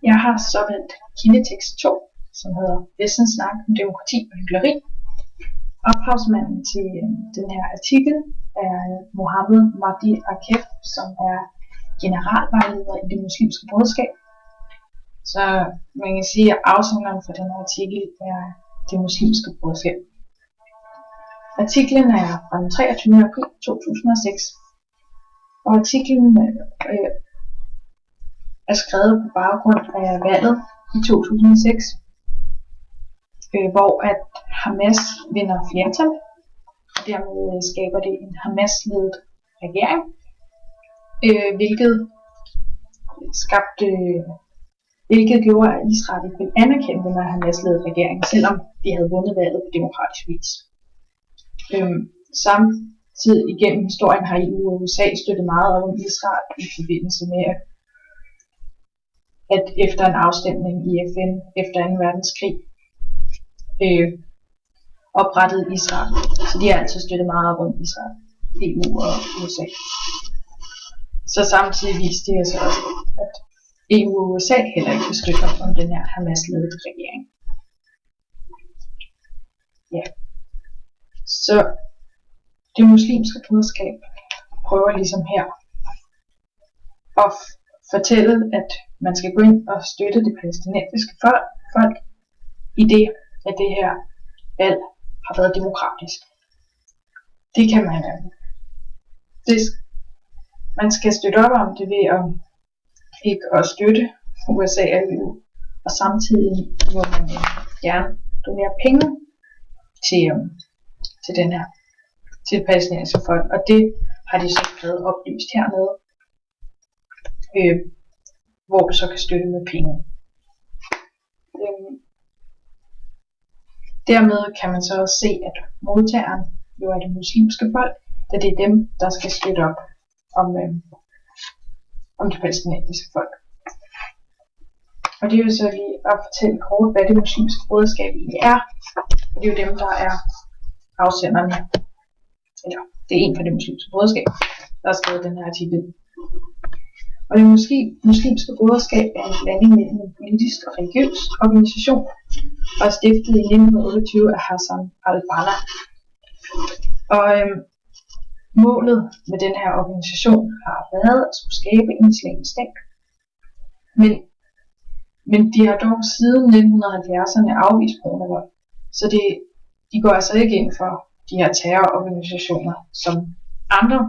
Jeg har så valgt kildetekst 2, som hedder Vestens snak om demokrati og hykleri. Ophavsmanden til den her artikel er Mohammed Mahdi Akef, som er generalvejleder i det muslimske broderskab. Så man kan sige, at afsenderen for den her artikel er det muslimske broderskab. Artiklen er fra den 23. april 2006, og artiklen er skrevet på baggrund af valget i 2006, hvor at Hamas vinder flertal, og dermed skaber det en Hamas-ledet regering, hvilket gjorde, at Israel ikke ville anerkende den her Hamas-ledede regering, selvom de havde vundet valget på demokratisk vis. Samtidig igennem historien har EU og USA støttet meget op om Israel i forbindelse med, at efter en afstemning i FN efter 2. verdenskrig oprettede Israel. Så de har altid støttet meget op om Israel, EU og USA. Så samtidig viste det sig også, at EU og USA heller ikke vil støtte op om den her Hamas-ledede regering. Ja. Så det muslimske broderskab prøver ligesom her at fortælle, at man skal gå ind og støtte det palæstinensiske folk i det, at det her valg har været demokratisk. Det kan man skal støtte op om det ved at ikke at støtte USA og EU, og samtidig må man gerne donere penge til den her, til det palæstinensiske folk, og det har de så blevet oplyst hernede, hvor du så kan støtte med penge. Dermed kan man så også se, at modtageren jo er det muslimske folk, da det er dem, der skal støtte op om det palæstinensiske folk. Og det er jo så lige at fortælle kort, hvad det muslimske broderskab egentlig er. Og det er jo dem, der er afsenderne. Eller det er en fra det muslimske broderskab, der har skrevet den her artikel. Og det muslimske broderskab er en blanding mellem en politisk og religiøs organisation, og er stiftet i 1928 af Hassan al-Banna. Og målet med den her organisation har været at skulle skabe en islamisk stat. Men de har dog siden 1970'erne afvist brugen af vold. Så de går altså ikke ind for de her terrororganisationer, som andre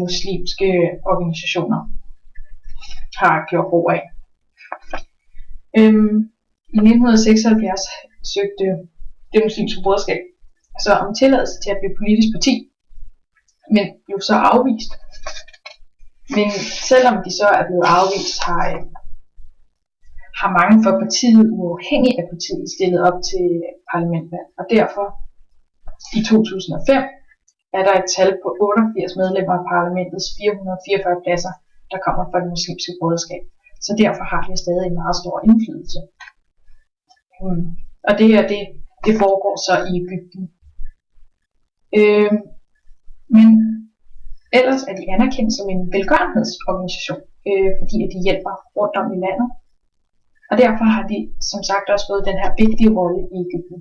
muslimske organisationer har gjort brug af. I 1976 søgte det muslimske broderskab så om tilladelse til at blive politisk parti, men jo så afvist. Men selvom de så er blevet afvist, har mange for partiet uafhængigt af partiet stillet op til parlamentvalg, og derfor i 2005 er der et tal på 88 medlemmer af parlamentets 444 pladser, der kommer fra det muslimske broderskab. Så derfor har de stadig en meget stor indflydelse. Og det her, det foregår så i Egypten. Men ellers er de anerkendt som en velgørenhedsorganisation, fordi at de hjælper rundt om i landet. Og derfor har de som sagt også fået den her vigtige rolle i Egypten.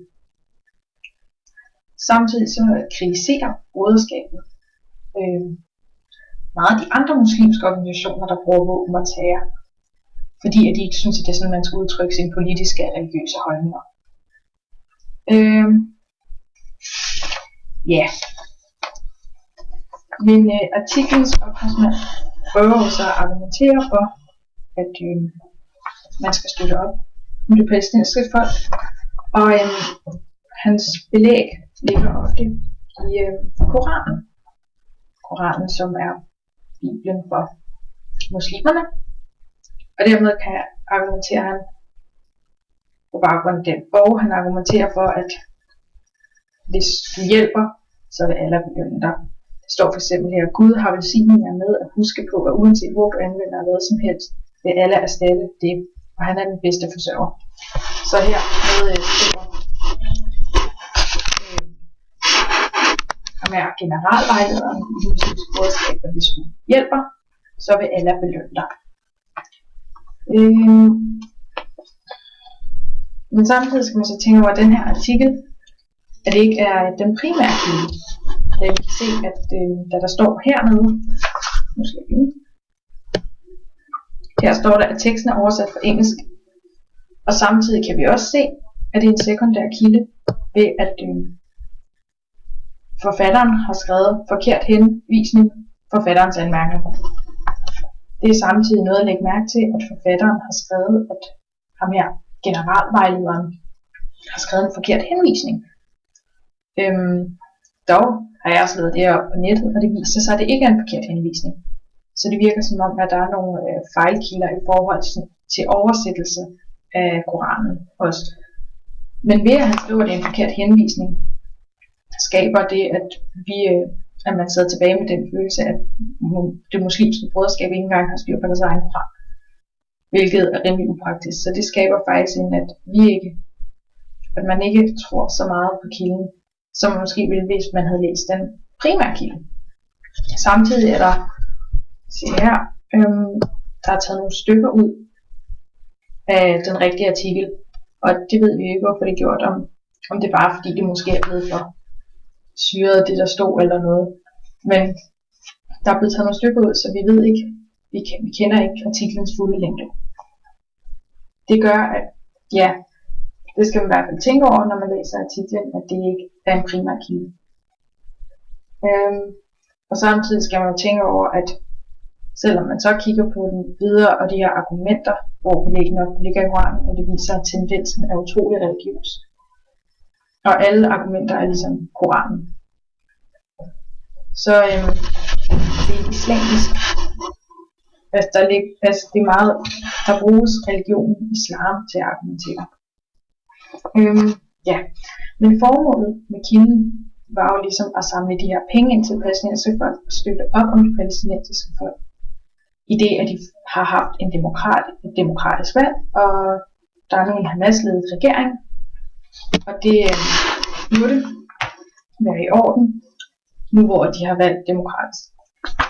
Samtidig så kritiserer broderskabet meget af de andre muslimske organisationer, der bruger våben og terror, fordi at de ikke synes, at det er sådan, man skal udtrykke sine politiske og religiøse holdninger. Ja. Men artiklens ophavsmand prøver så at argumentere for, at man skal støtte op med det palæstinensiske folk, og hans belæg ligger ofte i Koranen. Koranen, som er Bibelen for muslimerne, og dermed kan argumentere han på baggrund af den. Og han argumenterer for, at hvis du hjælper, så vil Allah belønne dig. Det står for eksempel her, Gud har velsignet jer med at huske på, at uanset hvor du anvender hvad som helst, vil Allah erstatte det, og han er den bedste forsørger. Så her med skriver ham er generalvejlederen i det muslimske broderskab, og hvis du hjælper, så vil Allah belønne dig. Men samtidig skal man så tænke over, at den her artikel, at det ikke er den primære kilde. Da vi kan se, at da der står hernede, her står der, at teksten er oversat fra engelsk, og samtidig kan vi også se, at det er en sekundær kilde, ved at forfatteren har skrevet forkert henvisning forfatterens anmærkninger. Det er samtidig noget at lægge mærke til, at forfatteren har skrevet, at ham her, generalvejlederen, har skrevet en forkert henvisning. Dog har jeg slået det op på nettet, og det viser sig, at det ikke er en forkert henvisning. Så det virker som om, at der er nogle fejlkilder i forhold til oversættelse af Koranen også. Men ved at han skriver, at det er en forkert henvisning, skaber det, at man sidder tilbage med den følelse, at det muslimske broderskab ikke engang har styr på deres egen Koran. Hvilket er rimelig upraktisk. Så det skaber faktisk at man ikke tror så meget på kilden, som man måske ville, hvis man havde læst den primære kilde. Samtidig er der, der er taget nogle stykker ud af den rigtige artikel, og det ved vi ikke, hvorfor det er gjort, om det er bare fordi det måske er blevet for syret, det der stod eller noget. Men der er blevet taget nogle stykker ud, så vi ved ikke, vi kender ikke artiklens fulde længde. Det gør, at det skal man i hvert fald tænke over, når man læser artiklen, at det ikke er en primær kilde. Og samtidig skal man tænke over, at selvom man så kigger på den videre og de her argumenter, hvor det ikke nok ligger i Koranen, og det viser, at tendensen er utrolig religiøs. Og alle argumenter er ligesom Koranen. Så det er islamisk. Det er meget, der bruges religionen islam til at argumentere. Men formålet med kilden var jo ligesom at samle de her penge ind til palæstinensiske folk og støtte op om det palæstinensiske folk. I det, at de har haft et demokratisk valg, og der er nu en Hamas-ledet regering, og det burde være i orden, nu hvor de har valgt demokratisk.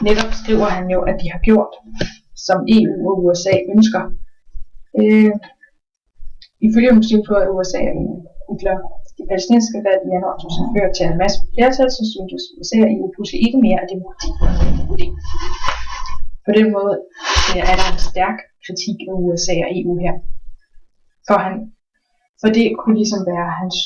Netop skriver han jo, at de har gjort, som EU og USA ønsker. Ifølge Muslimrådet af USA og EU udgør de palæstinensiske valg i januar 2004 til Hamas flertal, så syntes USA og EU pludselig ikke mere af demokrati og det. På den måde er der en stærk kritik af USA og EU her. For det kunne ligesom være hans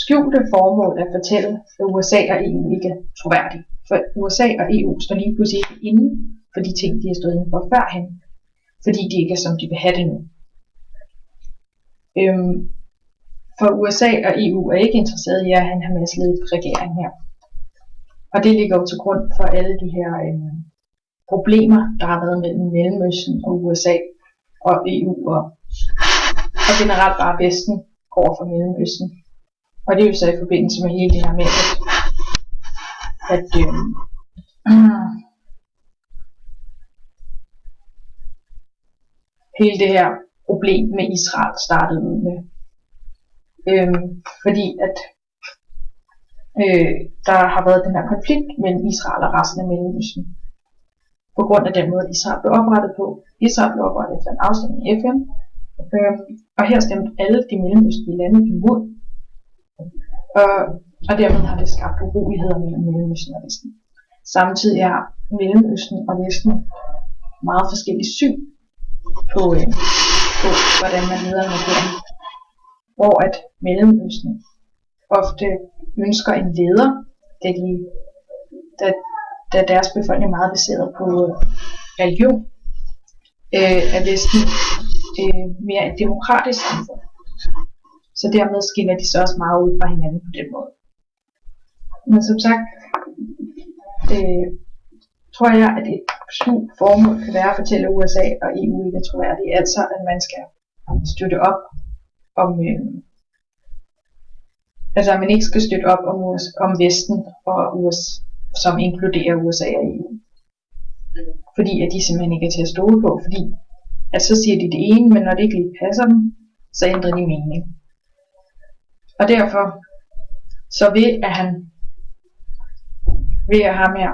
skjulte formål at fortælle, at USA og EU ikke er troværdige. For USA og EU står lige pludselig ikke inde for de ting, de har stået inde for førhen, fordi de ikke er, som de vil have det nu. For USA og EU er ikke interesseret i at have en Hamas-ledet regering her. Og det ligger jo til grund for alle de her problemer, der har været mellem Mellemøsten og USA og EU og generelt bare Vesten over for Mellemøsten. Og det er jo så i forbindelse med hele det her med, at hele det her problem med Israel startede ud med. Fordi at der har været den her konflikt mellem Israel og resten af Mellemøsten. På grund af den måde, Israel blev oprettet på. Israel blev oprettet efter en afstemning i FN. Og her stemte alle de mellemøstlige lande imod. Og dermed har det skabt uroligheder mellem Mellemøsten og Vesten. Samtidig er Mellemøsten og Vesten meget forskellige syn på hvordan man leder en regering. Hvor at Mellemøsten ofte ønsker en leder, da deres befolkning er meget baseret på religion, er Vesten mere et demokratisk samfund. Så dermed skiller de så også meget ud fra hinanden på den måde. Men som sagt, tror jeg, at et skjult formål kan være at fortælle USA og EU ikke er troværdige, altså at man skal støtte op om, altså at man ikke skal støtte op om Vesten og USA, som inkluderer USA og EU. Fordi at de simpelthen ikke er til at stole på, fordi at så siger de det ene, men når det ikke lige passer dem, så ændrer de mening. Og derfor, så ved at ham her,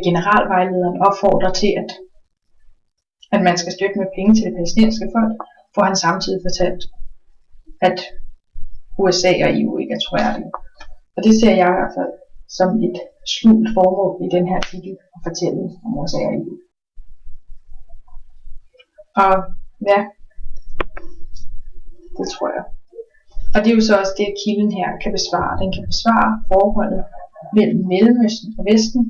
generalvejlederen opfordrer til, at at man skal støtte med penge til det palæstinensiske folk, får han samtidig fortalt, at USA og EU ikke er troværdige. Og det ser jeg i hvert fald som et skjult formål i den her artikel at fortælle om USA og EU. Og ja, det tror jeg. Og det er jo så også det, kilden her kan besvare. Den kan besvare forholdet mellem Mellemøsten og Vesten,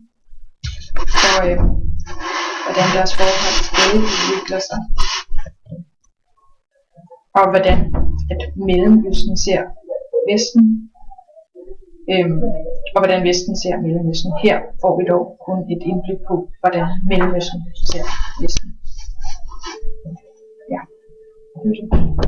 og hvordan deres forhold stadig udvikler sig, og hvordan at Mellemøsten ser Vesten, og hvordan Vesten ser Mellemøsten. Her får vi dog kun et indblik på, hvordan Mellemøsten ser Vesten. Ja, det er det.